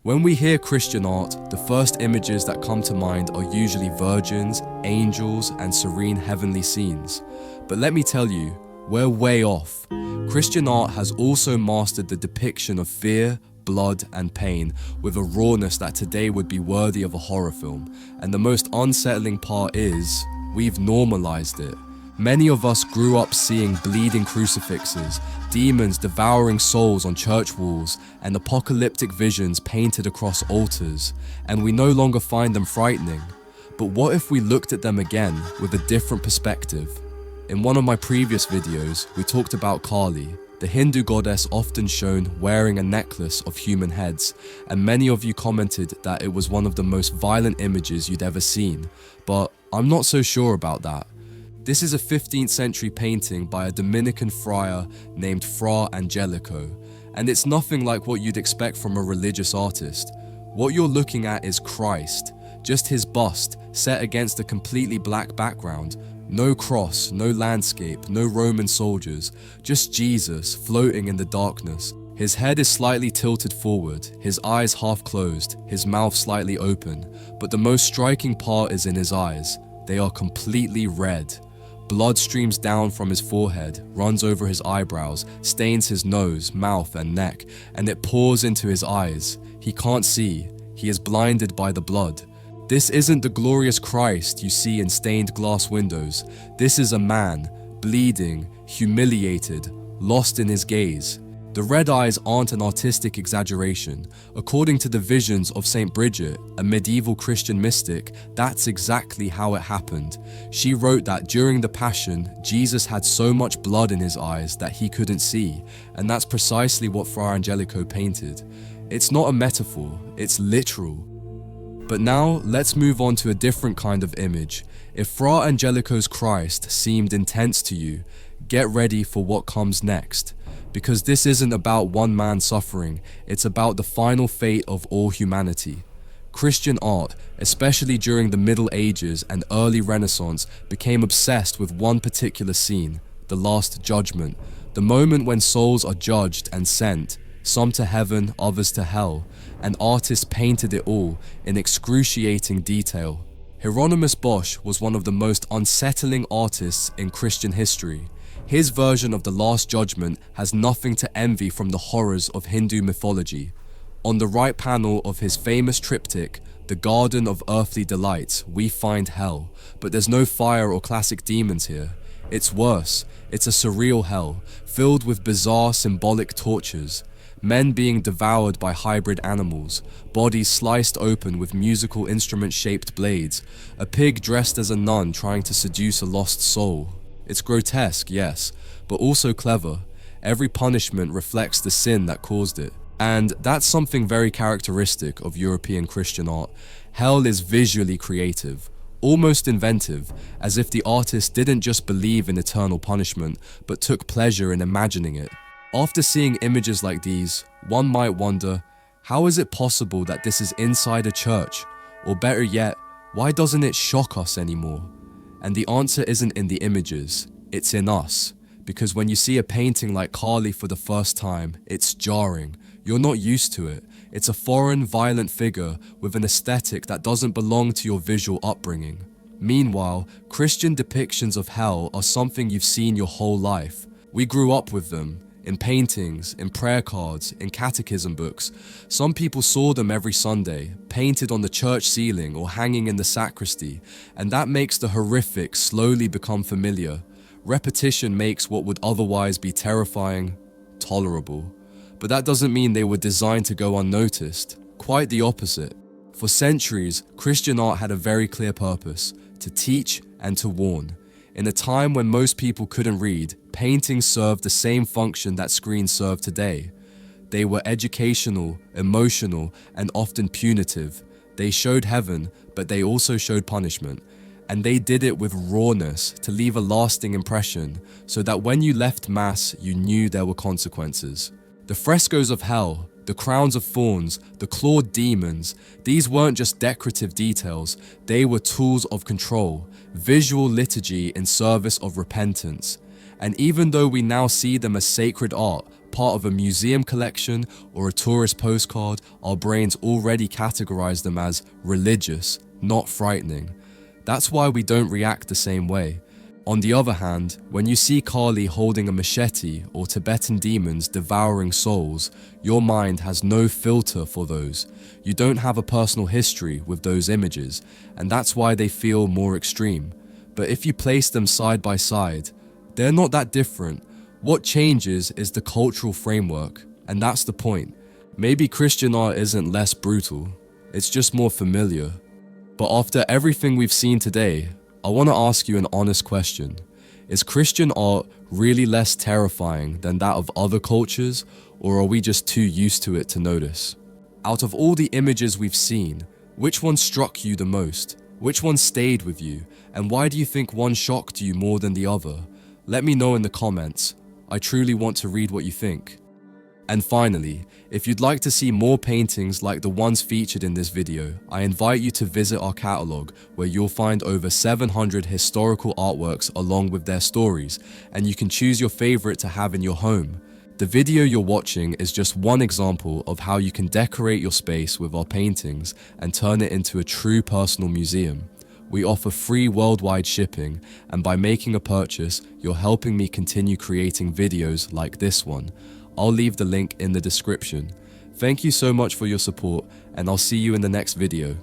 When we hear Christian art, the first images that come to mind are usually virgins, angels, and serene heavenly scenes. But let me tell you, we're way off. Christian art has also mastered the depiction of fear, blood, and pain with a rawness that today would be worthy of a horror film. And the most unsettling part is, we've normalized it. Many of us grew up seeing bleeding crucifixes, demons devouring souls on church walls, and apocalyptic visions painted across altars, and we no longer find them frightening. But what if we looked at them again with a different perspective? In one of my previous videos, we talked about Kali, the Hindu goddess often shown wearing a necklace of human heads, and many of you commented that it was one of the most violent images you'd ever seen, but I'm not so sure about that. This is a 15th century painting by a Dominican friar named Fra Angelico, and it's nothing like what you'd expect from a religious artist. What you're looking at is Christ, just his bust set against a completely black background. No cross, no landscape, no Roman soldiers, just Jesus floating in the darkness. His head is slightly tilted forward, his eyes half closed, his mouth slightly open, but the most striking part is in his eyes. They are completely red. Blood streams down from his forehead, runs over his eyebrows, stains his nose, mouth, and neck, and it pours into his eyes. He can't see. He is blinded by the blood. This isn't the glorious Christ you see in stained glass windows. This is a man, bleeding, humiliated, lost in his gaze. The red eyes aren't an artistic exaggeration. According to the visions of Saint Bridget, a medieval Christian mystic, that's exactly how it happened. She wrote that during the Passion, Jesus had so much blood in his eyes that he couldn't see, and that's precisely what Fra Angelico painted. It's not a metaphor, it's literal. But now, let's move on to a different kind of image. If Fra Angelico's Christ seemed intense to you, get ready for what comes next. Because this isn't about one man suffering, it's about the final fate of all humanity. Christian art, especially during the Middle Ages and early Renaissance, became obsessed with one particular scene, the Last Judgment, the moment when souls are judged and sent, some to heaven, others to hell, and artists painted it all in excruciating detail. Hieronymus Bosch was one of the most unsettling artists in Christian history. His version of the Last Judgment has nothing to envy from the horrors of Hindu mythology. On the right panel of his famous triptych, The Garden of Earthly Delights, we find hell, but there's no fire or classic demons here. It's worse, it's a surreal hell, filled with bizarre symbolic tortures. Men being devoured by hybrid animals, bodies sliced open with musical instrument-shaped blades, a pig dressed as a nun trying to seduce a lost soul. It's grotesque, yes, but also clever. Every punishment reflects the sin that caused it. And that's something very characteristic of European Christian art. Hell is visually creative, almost inventive, as if the artist didn't just believe in eternal punishment, but took pleasure in imagining it. After seeing images like these, one might wonder, how is it possible that this is inside a church? Or better yet, why doesn't it shock us anymore? And the answer isn't in the images, it's in us. Because when you see a painting like Kali for the first time, it's jarring. You're not used to it. It's a foreign, violent figure with an aesthetic that doesn't belong to your visual upbringing. Meanwhile, Christian depictions of hell are something you've seen your whole life. We grew up with them. In paintings, in prayer cards, in catechism books. Some people saw them every Sunday, painted on the church ceiling or hanging in the sacristy, and that makes the horrific slowly become familiar. Repetition makes what would otherwise be terrifying, tolerable. But that doesn't mean they were designed to go unnoticed. Quite the opposite. For centuries, Christian art had a very clear purpose, to teach and to warn. In a time when most people couldn't read, paintings served the same function that screens serve today. They were educational, emotional, and often punitive. They showed heaven, but they also showed punishment. And they did it with rawness to leave a lasting impression, so that when you left Mass, you knew there were consequences. The frescoes of hell, the crowns of thorns, the clawed demons, these weren't just decorative details, they were tools of control, visual liturgy in service of repentance. And even though we now see them as sacred art, part of a museum collection or a tourist postcard, our brains already categorize them as religious, not frightening. That's why we don't react the same way. On the other hand, when you see Kali holding a machete or Tibetan demons devouring souls, your mind has no filter for those. You don't have a personal history with those images, and that's why they feel more extreme. But if you place them side by side, they're not that different. What changes is the cultural framework, and that's the point. Maybe Christian art isn't less brutal, it's just more familiar. But after everything we've seen today, I want to ask you an honest question. Is Christian art really less terrifying than that of other cultures, or are we just too used to it to notice? Out of all the images we've seen, which one struck you the most? Which one stayed with you? And why do you think one shocked you more than the other? Let me know in the comments. I truly want to read what you think. And finally, if you'd like to see more paintings like the ones featured in this video, I invite you to visit our catalogue, where you'll find over 700 historical artworks along with their stories, and you can choose your favorite to have in your home. The video you're watching is just one example of how you can decorate your space with our paintings and turn it into a true personal museum. We offer free worldwide shipping, and by making a purchase, you're helping me continue creating videos like this one. I'll leave the link in the description. Thank you so much for your support, and I'll see you in the next video.